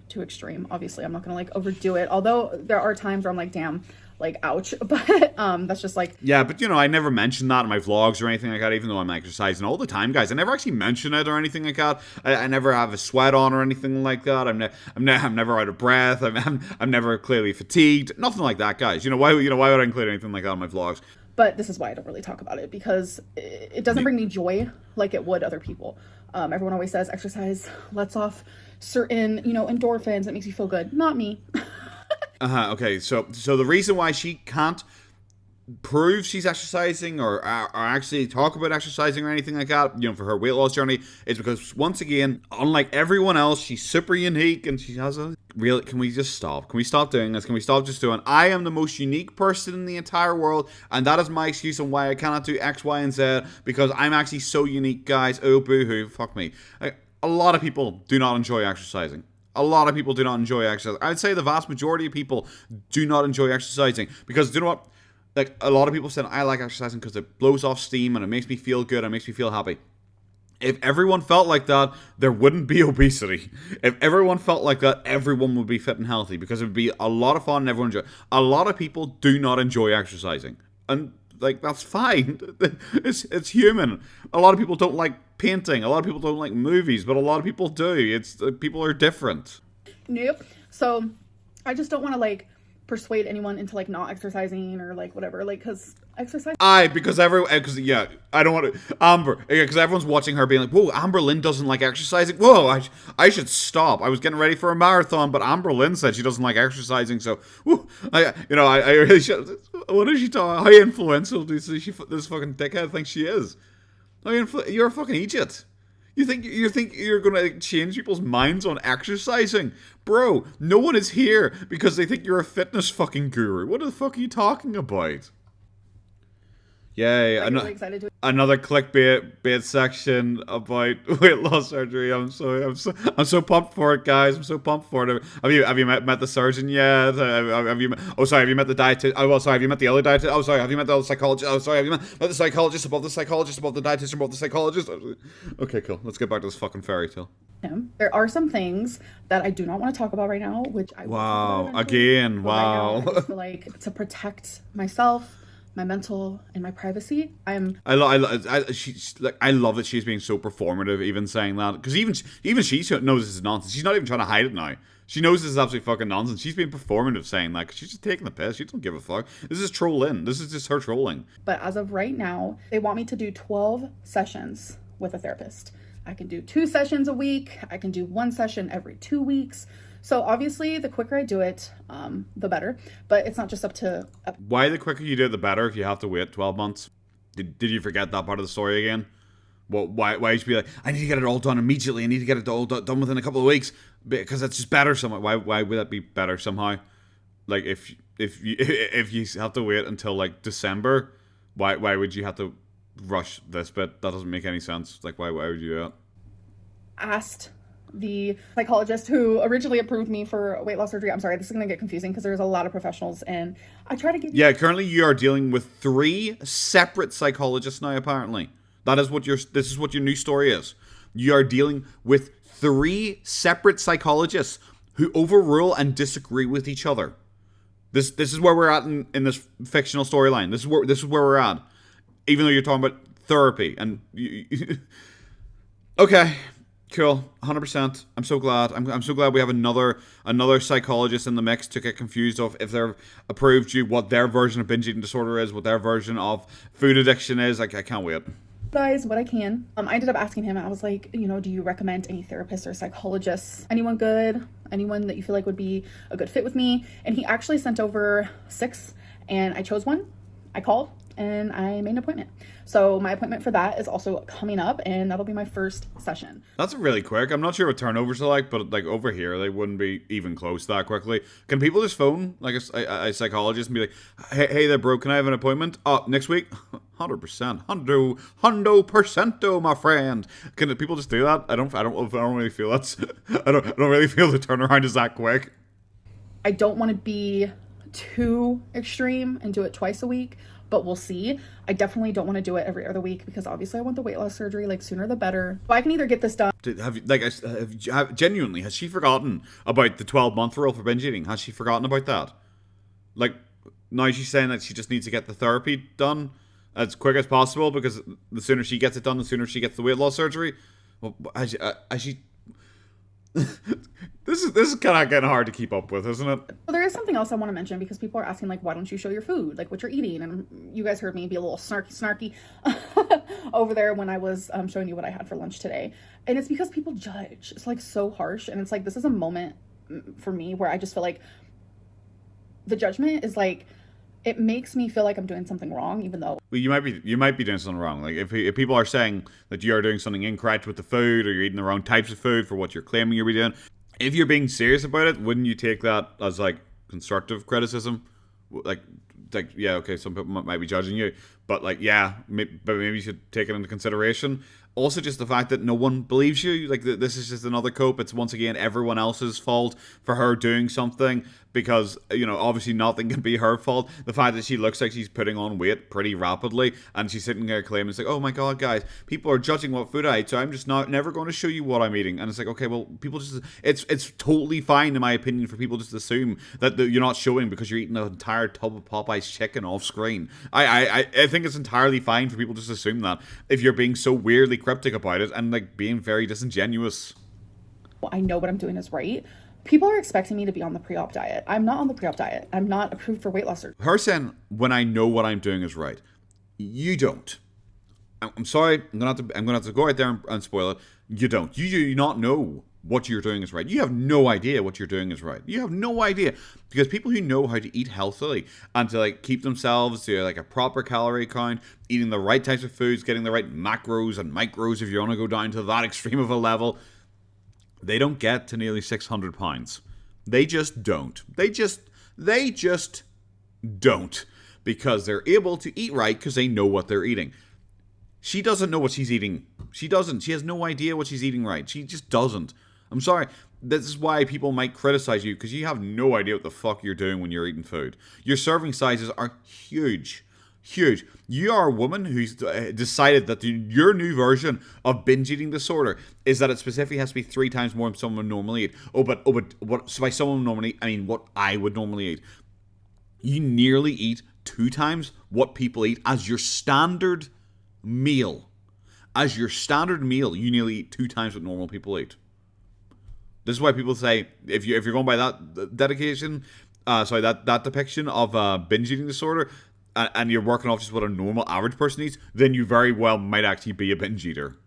too extreme. Obviously, I'm not gonna like overdo it. Although there are times where I'm like, damn, like ouch. But that's just like, yeah. But you know, I never mention that in my vlogs or anything like that, even though I'm exercising all the time, guys. I never actually mention it or anything like that. I never have a sweat on or anything like that. I'm never out of breath. I'm never clearly fatigued. Nothing like that, guys. Why would I include anything like that in my vlogs? But this is why I don't really talk about it, because it doesn't bring me joy like it would other people. Everyone always says exercise lets off certain, endorphins. It makes you feel good. Not me. Okay, so the reason why she can't prove she's exercising or actually talk about exercising or anything like that, for her weight loss journey, is because, once again, unlike everyone else, she's super unique and she has a real... Can we just stop? Can we stop doing this? Can we stop just doing, I am the most unique person in the entire world, and that is my excuse on why I cannot do X, Y, and Z, because I'm actually so unique, guys. Oh, boo-hoo. Fuck me. A lot of people do not enjoy exercising. A lot of people do not enjoy exercise. I would say the vast majority of people do not enjoy exercising because, do you know what? Like, a lot of people said, I like exercising because it blows off steam and it makes me feel good and it makes me feel happy. If everyone felt like that, there wouldn't be obesity. If everyone felt like that, everyone would be fit and healthy because it would be a lot of fun and everyone enjoy it. A lot of people do not enjoy exercising. And, like, that's fine. It's human. A lot of people don't like painting. A lot of people don't like movies, but a lot of people do. People are different. Nope. So I just don't want to like persuade anyone into like not exercising or like whatever, like, because exercise. I don't want to because everyone's watching her being like, whoa, Amberlynn doesn't like exercising. Whoa, I should stop. I was getting ready for a marathon, but Amberlynn said she doesn't like exercising, so I really should. What is she talking? How influential does this fucking dickhead think she is? You're a fucking idiot. You think you're gonna change people's minds on exercising? Bro, no one is here because they think you're a fitness fucking guru. What the fuck are you talking about? Yay, really excited to... another clickbait section about weight loss surgery. I'm so pumped for it, guys. I'm so pumped for it. Have you met the surgeon yet? Have you met the dietitian? Oh, well, sorry, have you met the other dietitian? Oh, sorry, have you met the psychologist? Oh, sorry, have you met the psychologist above the psychologist above the dietitian above the psychologist? Okay, cool. Let's get back to this fucking fairy tale. There are some things that I do not want to talk about right now, which I will talk about again, wow. Right now, I just feel like to protect myself, my mental, and my privacy, I love that she's being so performative, even saying that, because even she knows this is nonsense. She's not even trying to hide it now. She knows this is absolutely fucking nonsense. She's being performative, saying that because she's just taking the piss. She doesn't give a fuck. This is trolling. This is just her trolling. But as of right now, they want me to do 12 sessions with a therapist. I can do 2 sessions a week. I can do 1 session every 2 weeks. So obviously, the quicker I do it, the better. But it's not just up to... Why the quicker you do it, the better if you have to wait 12 months? Did you forget that part of the story again? Well, why you should be like, I need to get it all done immediately. I need to get it all done within a couple of weeks because it's just better somehow. Why would that be better somehow? Like if you have to wait until like December, why would you have to rush this bit? That doesn't make any sense. Like why would you do that? Asked the psychologist who originally approved me for weight loss surgery. I'm sorry, this is going to get confusing because there's a lot of professionals and I try to give you... Yeah, currently you are dealing with 3 separate psychologists now, apparently. This is what your new story is. You are dealing with 3 separate psychologists who overrule and disagree with each other. This is where we're at in this fictional storyline. This is where we're at. Even though you're talking about therapy and okay. Cool, 100%. I'm so glad. I'm so glad we have another psychologist in the mix to get confused of if they're approved you, what their version of binge eating disorder is, what their version of food addiction is. I can't wait. guys what I can. I ended up asking him, I was like, you know, do you recommend any therapists or psychologists? Anyone good? Anyone that you feel like would be a good fit with me? And he actually sent over 6 and I chose one. I called and I made an appointment. So my appointment for that is also coming up and that'll be my first session. That's really quick. I'm not sure what turnovers are like, but like over here, they wouldn't be even close that quickly. Can people just phone like a psychologist and be like, hey there, bro, can I have an appointment? Next week? 100%. Hundo percento, my friend. Can people just do that? I don't really feel that's, I don't really feel the turnaround is that quick. I don't want to be too extreme and do it twice a week, but we'll see. I definitely don't want to do it every other week because obviously I want the weight loss surgery like sooner the better. So I can either get this done. Genuinely, has she forgotten about the 12-month rule for binge eating? Has she forgotten about that? Like, now she's saying that she just needs to get the therapy done as quick as possible because the sooner she gets it done, the sooner she gets the weight loss surgery. Well, has she This is kind of getting hard to keep up with, isn't it? So there is something else I want to mention because people are asking, like, why don't you show your food, like what you're eating? And you guys heard me be a little snarky over there when I was showing you what I had for lunch today. And it's because people judge. It's like so harsh. And it's like, this is a moment for me where I just feel like the judgment is like, it makes me feel like I'm doing something wrong, even though... Well, you might be doing something wrong. Like, if people are saying that you are doing something incorrect with the food or you're eating the wrong types of food for what you're claiming you're doing, if you're being serious about it, wouldn't you take that as, like, constructive criticism? Like yeah, okay, some people might be judging you, but, like, yeah, but maybe you should take it into consideration. Also, just the fact that no one believes you. Like, this is just another cope. It's, once again, everyone else's fault for her doing something because, you know, obviously nothing can be her fault. The fact that she looks like she's putting on weight pretty rapidly and she's sitting there claiming, it's like, oh my god, guys, people are judging what food I eat, so I'm just never going to show you what I'm eating. And it's like, okay, well, people just, it's totally fine, in my opinion, for people just to assume that you're not showing because you're eating an entire tub of Popeye's chicken off screen. I think it's entirely fine for people just to assume that if you're being so weirdly cryptic about it and like being very disingenuous. I know what I'm doing is right. People are expecting me to be on the pre-op diet. I'm not on the pre-op diet. I'm not approved for weight loss surgery. Her saying, when I know what I'm doing is right. You don't. I'm sorry. I'm gonna have to go out there and spoil it. You don't. You do not know what you're doing is right. You have no idea what you're doing is right. You have no idea. Because people who know how to eat healthily and to like keep themselves to like a proper calorie count, eating the right types of foods, getting the right macros and micros if you want to go down to that extreme of a level, they don't get to nearly 600 pounds. They just don't. They just don't. Because they're able to eat right because they know what they're eating. She doesn't know what she's eating. She doesn't. She has no idea what she's eating right. She just doesn't. I'm sorry. This is why people might criticize you, because you have no idea what the fuck you're doing when you're eating food. Your serving sizes are huge. Huge. You are a woman who's decided that your new version of binge eating disorder is that it specifically has to be 3 times more than someone would normally eat. But what? So by someone normally, I mean what I would normally eat. You nearly eat 2 times what people eat as your standard meal. As your standard meal, you nearly eat 2 times what normal people eat. This is why people say, if you're going by that dedication, that depiction of binge eating disorder, and you're working off just what a normal average person eats, then you very well might actually be a binge eater.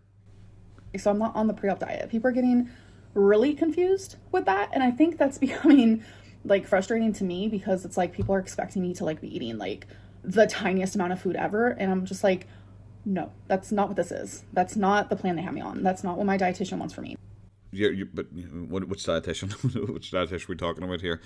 So I'm not on the pre-op diet. People are getting really confused with that, and I think that's becoming like frustrating to me because it's like people are expecting me to like be eating like the tiniest amount of food ever, and I'm just like, no, that's not what this is. That's not the plan they have me on. That's not what my dietitian wants for me. But which dietitian? Which dietitian are we talking about here?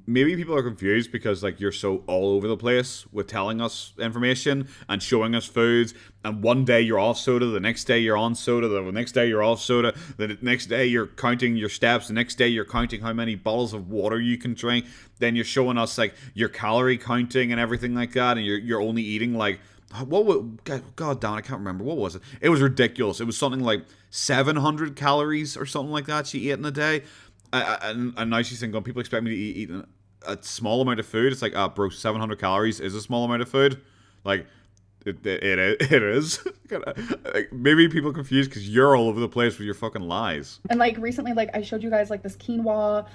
Maybe people are confused because like you're so all over the place with telling us information and showing us foods. And one day you're off soda, the next day you're on soda, the next day you're off soda, the next day you're counting your steps, the next day you're counting how many bottles of water you can drink. Then you're showing us like your calorie counting and everything like that, and you're only eating like. God damn it, I can't remember. What was it? It was ridiculous. It was something like 700 calories or something like that she ate in a day. And now she's saying, people expect me to eat a small amount of food. It's like, bro, 700 calories is a small amount of food. Like, It is. Like, maybe people confused because you're all over the place with your fucking lies. And like recently, like I showed you guys like this quinoa,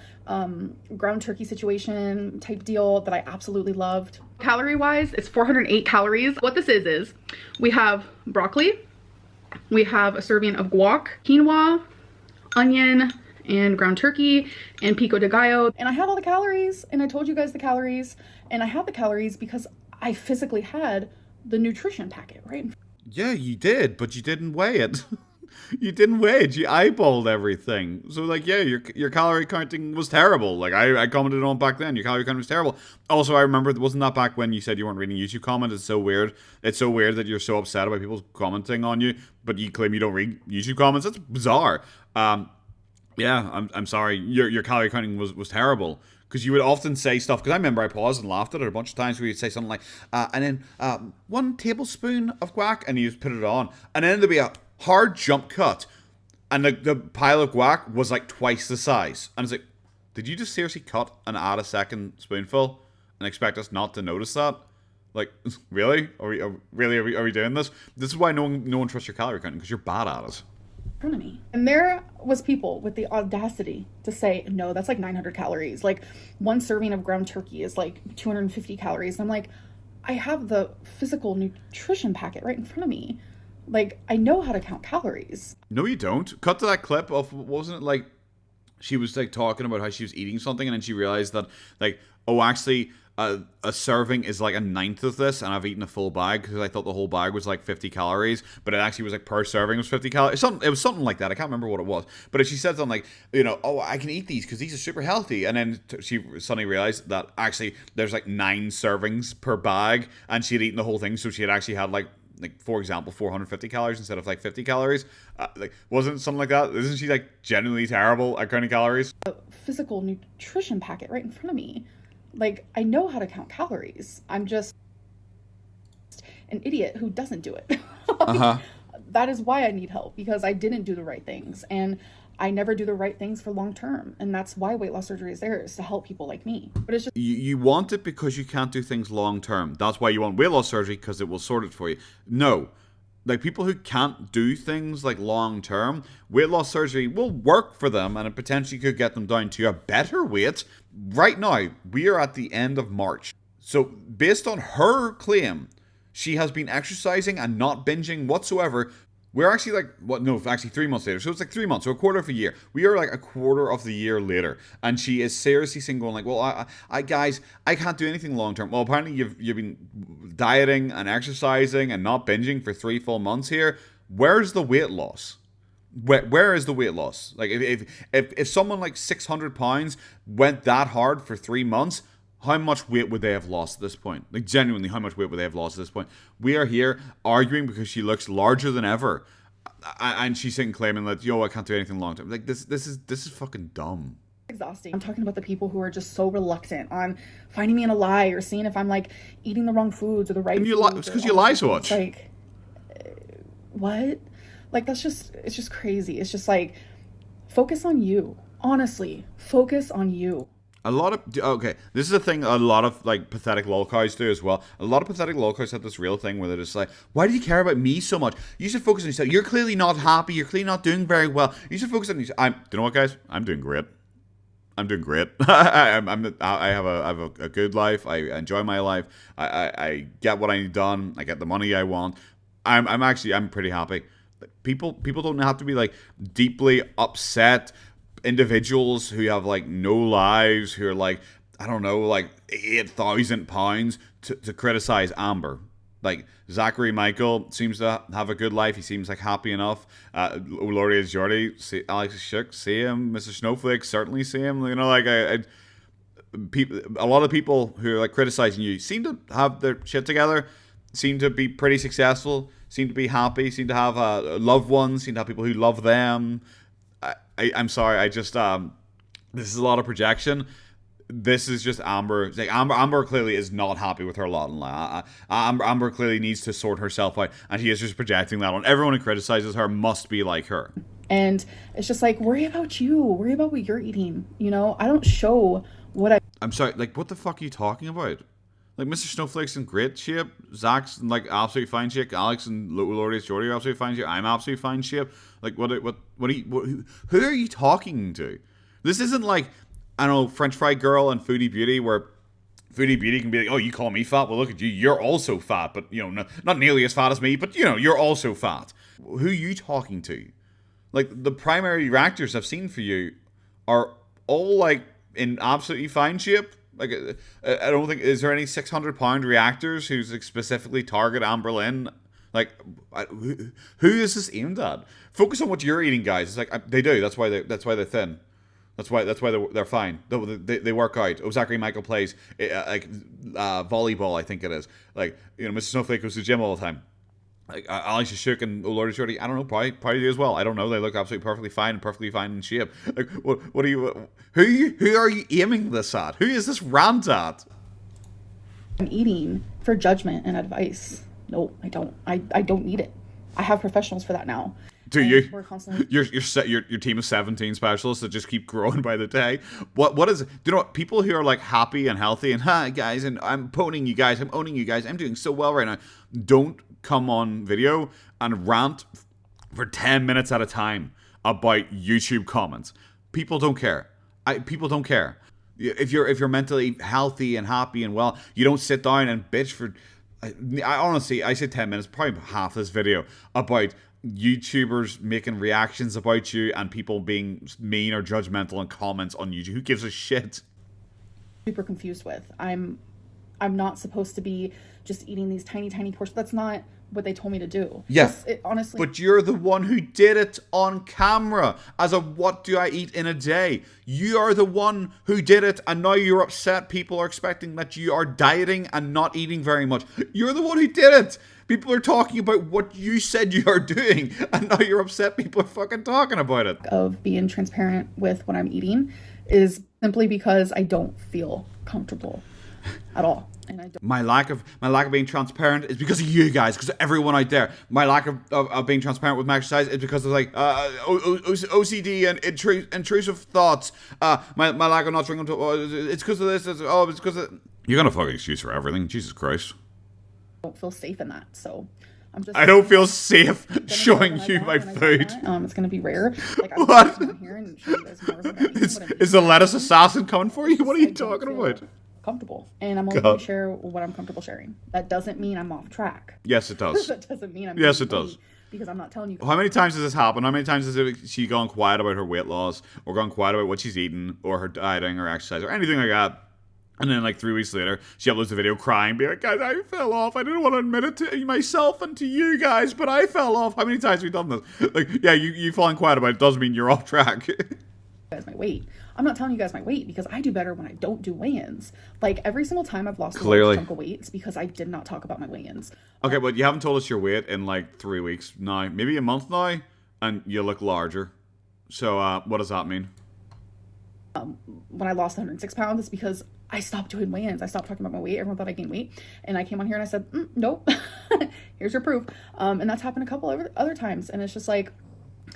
ground turkey situation type deal that I absolutely loved. Calorie wise, it's 408 calories. What this is we have broccoli, we have a serving of guac, quinoa, onion, and ground turkey, and pico de gallo. And I had all the calories, and I told you guys the calories, and I had the calories because I physically had the nutrition packet, right? Yeah, you did, but you didn't weigh it. You didn't weigh it. You eyeballed everything. So, like, yeah, your calorie counting was terrible. Like, I commented on back then. Your calorie counting was terrible. Also, I remember, wasn't that back when you said you weren't reading YouTube comments? It's so weird. It's so weird that you're so upset about people commenting on you, but you claim you don't read YouTube comments. That's bizarre. Yeah, I'm sorry. Your calorie counting was terrible. Because you would often say stuff, because I remember I paused and laughed at it a bunch of times where you'd say something like, and then 1 tablespoon of guac, and you just put it on. And then there'd be a hard jump cut, and the pile of guac was like twice the size. And it's like, did you just seriously cut and add a second spoonful and expect us not to notice that? Like, really? Are we doing this? This is why no one trusts your calorie counting, because you're bad at it. Front of me. And there was people with the audacity to say, no, that's like 900 calories. Like 1 serving of ground turkey is like 250 calories. And I'm like, I have the physical nutrition packet right in front of me. Like, I know how to count calories. No, you don't. Cut to that clip of, wasn't it like, she was like talking about how she was eating something, and then she realized that, like, oh, actually, a serving is like 1/9 of this, and I've eaten a full bag because I thought the whole bag was like 50 calories, but it actually was like per serving was 50 calories. It was something like that. I can't remember what it was, but if she said something like, you know, oh, I can eat these because these are super healthy, and then she suddenly realized that actually there's like 9 servings per bag, and she had eaten the whole thing, so she had actually had like, for example, 450 calories instead of like 50 calories. Like, wasn't something like that? Isn't she like genuinely terrible at counting calories? The physical nutrition packet right in front of me. Like, I know how to count calories. I'm just an idiot who doesn't do it. That is why I need help, because I didn't do the right things, and I never do the right things for long term, and that's why weight loss surgery is there, is to help people like me. But it's just you want it because you can't do things long term. That's why you want weight loss surgery, because it will sort it for you. No. Like, people who can't do things like long term, weight loss surgery will work for them, and it potentially could get them down to a better weight. Right now, we are at the end of March. So based on her claim, she has been exercising and not binging whatsoever. We're actually like, actually 3 months later. So it's like 3 months, so a quarter of a year. We are like a quarter of the year later. And she is seriously saying, going like, well, I guys, I can't do anything long term. Well, apparently you've been dieting and exercising and not binging for 3 full months here. Where's the weight loss? Where is the weight loss? Like, if someone like 600 pounds went that hard for 3 months, how much weight would they have lost at this point? Like, genuinely, how much weight would they have lost at this point? We are here arguing because she looks larger than ever, and she's sitting claiming that, yo, I can't do anything long term. Like, this is fucking dumb. Exhausting. I'm talking about the people who are just so reluctant on finding me in a lie, or seeing if I'm like eating the wrong foods or the right foods. It's because you lie so much. Like, what? Like, it's just crazy. It's just like, focus on you. Honestly, focus on you. This is a thing a lot of like pathetic lol cows do as well. A lot of pathetic lol cows have this real thing where they're just like, why do you care about me so much? You should focus on yourself. You're clearly not happy. You're clearly not doing very well. You should focus on yourself. Do you know what, guys? I'm doing great. I'm doing great. I have a good life. I enjoy my life. I get what I need done. I get the money I want. I'm pretty happy. People don't have to be like deeply upset individuals who have like no lives, who are like, I don't know, like 8,000 pounds to criticize Amber. Like, Zachary Michael seems to have a good life. He seems like happy enough. Lori is Jordy. Alex is shook. See him. Mr. Snowflake, certainly see him. You know, like, a lot of people who are like criticizing you seem to have their shit together, seem to be pretty successful, seem to be happy, seem to have loved ones, seem to have people who love them. I'm sorry, I just this is a lot of projection. This is just Amber. Like, Amber clearly is not happy with her lot in life. Amber clearly needs to sort herself out, and she is just projecting that on everyone who criticizes her. Must be like her. And it's just like, worry about you. Worry about what you're eating. You know, I don't show what I'm sorry. Like, what the fuck are you talking about? Like, Mr. Snowflake's in great shape. Zach's in, like, absolutely fine shape. Alex and Lourdes Jordy are absolutely fine shape. I'm absolutely fine shape. Like, who are you talking to? This isn't like, I don't know, French Fry Girl and Foodie Beauty, where Foodie Beauty can be like, oh, you call me fat? Well, look at you. You're also fat, but, you know, not nearly as fat as me, but, you know, you're also fat. Who are you talking to? Like, the primary reactors I've seen for you are all, like, in absolutely fine shape. Like, I don't think, is there any 600-pound reactors who specifically target Amberlynn? Like, who is this aimed at? Focus on what you're eating, guys. It's like, they do. That's why they're thin. That's why they're fine. They work out. Oh, Zachary Michael plays volleyball, I think it is. Like, you know, Mr. Snowflake goes to the gym all the time. Like, Alex is shook and Lord Shorty, I don't know, probably do as well. I don't know. They look absolutely perfectly fine in shape. Like, what are you? Who are you aiming this at? Who is this rant at? I'm eating for judgment and advice. No, I don't. I don't need it. I have professionals for that now. Do you? We're constantly... your team of 17 specialists that just keep growing by the day. What is it? Do you know what? People who are like happy and healthy and hi guys and I'm owning you guys, I'm doing so well right now. Don't come on video and rant for 10 minutes at a time about YouTube comments. People don't care. People don't care. If you're mentally healthy and happy and well, you don't sit down and bitch for. I honestly, I say 10 minutes, probably half this video about YouTubers making reactions about you and people being mean or judgmental in comments on YouTube. Who gives a shit? Super confused with. I'm not supposed to be just eating these tiny portions. That's not what they told me to do. Yes, honestly. But you're the one who did it on camera as a what do I eat in a day. You are the one who did it, and now you're upset. People are expecting that you are dieting and not eating very much. You're the one who did it. People are talking about what you said you are doing, and now you're upset people are fucking talking about it. Of being transparent with what I'm eating is simply because I don't feel comfortable at all. And I don't. My lack of being transparent is because of you guys, because of everyone out there. My lack of being transparent with my exercise is because of like OCD and intrusive thoughts. My lack of not drinking. It's because of this. It's because of. You're gonna fucking excuse for everything. Jesus Christ. I don't feel safe in that, so I'm just. I don't feel safe showing you my food. It's gonna be rare. Like, What? I'm here and show you guys more of what I'm eating, Is the lettuce assassin coming for you? What are you talking about? Comfortable, and I'm only going to share what I'm comfortable sharing. That doesn't mean I'm off track. Yes, it does. That doesn't mean I'm. Yes, it does. Because I'm not telling you. How many times has this happened? How many times has she gone quiet about her weight loss, or gone quiet about what she's eating, or her dieting, or exercise, or anything like that? And then, like 3 weeks later, she uploads a video crying, being like, "Guys, I fell off. I didn't want to admit it to myself and to you guys, but I fell off." How many times have we done this? Like, yeah, you falling quiet about it doesn't mean you're off track. Guys, my weight. I'm not telling you guys my weight because I do better when I don't do weigh-ins. Like, every single time I've lost a large chunk of weight, it's because I did not talk about my weigh-ins. Okay, but you haven't told us your weight in like 3 weeks now, maybe a month now, and you look larger. So, what does that mean? When I lost 106 pounds, it's because I stopped doing weigh-ins. I stopped talking about my weight. Everyone thought I gained weight. And I came on here and I said, nope, here's your proof. And that's happened a couple of other times. And it's just like,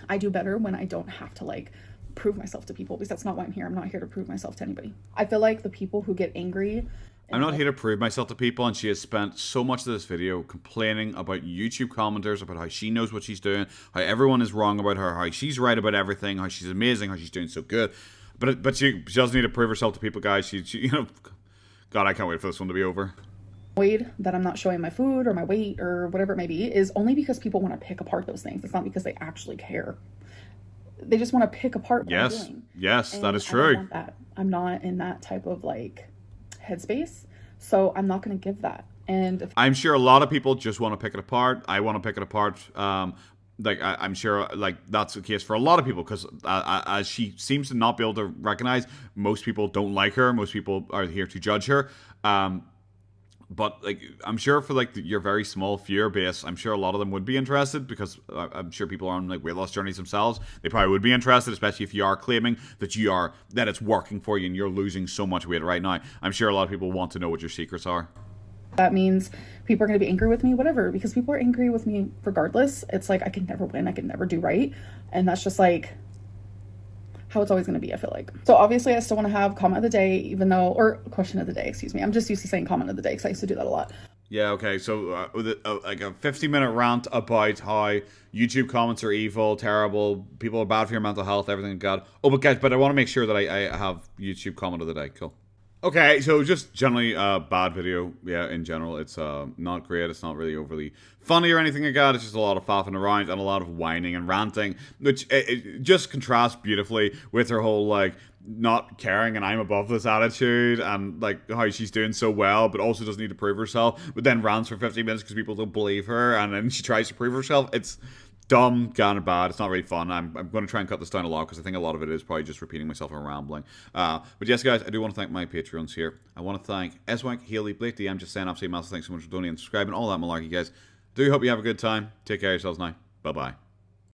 I do better when I don't have to like prove myself to people, because that's not why I'm here. I'm not here to prove myself to anybody. I feel like the people who get angry. I'm not here to prove myself to people, and she has spent so much of this video complaining about YouTube commenters, about how she knows what she's doing, how everyone is wrong about her, how she's right about everything, how she's amazing, how she's doing so good. But she doesn't need to prove herself to people, guys. She you know, God, I can't wait for this one to be over. That I'm not showing my food or my weight or whatever it may be is only because people want to pick apart those things. It's not because they actually care. They just want to pick apart what I'm doing. Yes, and that is I true. don't want that. I'm not in that type of like headspace, so I'm not going to give that. And I'm sure a lot of people just want to pick it apart. I want to pick it apart. Like I'm sure, like that's the case for a lot of people, because as she seems to not be able to recognize, most people don't like her. Most people are here to judge her. But like, I'm sure for like your very small viewer base, I'm sure a lot of them would be interested, because I'm sure people are on like weight loss journeys themselves. They probably would be interested, especially if you are claiming that it's working for you and you're losing so much weight right now. I'm sure a lot of people want to know what your secrets are. That means people are going to be angry with me, whatever, because people are angry with me regardless. It's like, I can never win. I can never do right. And that's just like, how it's always going to be, I feel like. So obviously I still want to have comment of the day, even though, or question of the day, excuse me. I'm just used to saying comment of the day because I used to do that a lot. Yeah, okay, so like a 50-minute rant about how YouTube comments are evil, terrible, people are bad for your mental health, everything like that. Oh, but guys, but I want to make sure that I have YouTube comment of the day. Cool. Okay, so just generally a bad video. Yeah, in general, it's not great. It's not really overly funny or anything like that. It's just a lot of faffing around and a lot of whining and ranting, which it just contrasts beautifully with her whole, like, not caring and I'm above this attitude, and like how she's doing so well but also doesn't need to prove herself, but then rants for 50 minutes because people don't believe her, and then she tries to prove herself. It's dumb, kind of bad. It's not really fun. I'm going to try and cut this down a lot because I think a lot of it is probably just repeating myself and rambling. But yes, guys, I do want to thank my Patreons here. I want to thank Eswank, Haley, Blake DM, just saying absolutely massive thanks so much for donating and subscribing, all that malarkey, guys. Do hope you have a good time. Take care of yourselves now. Bye-bye.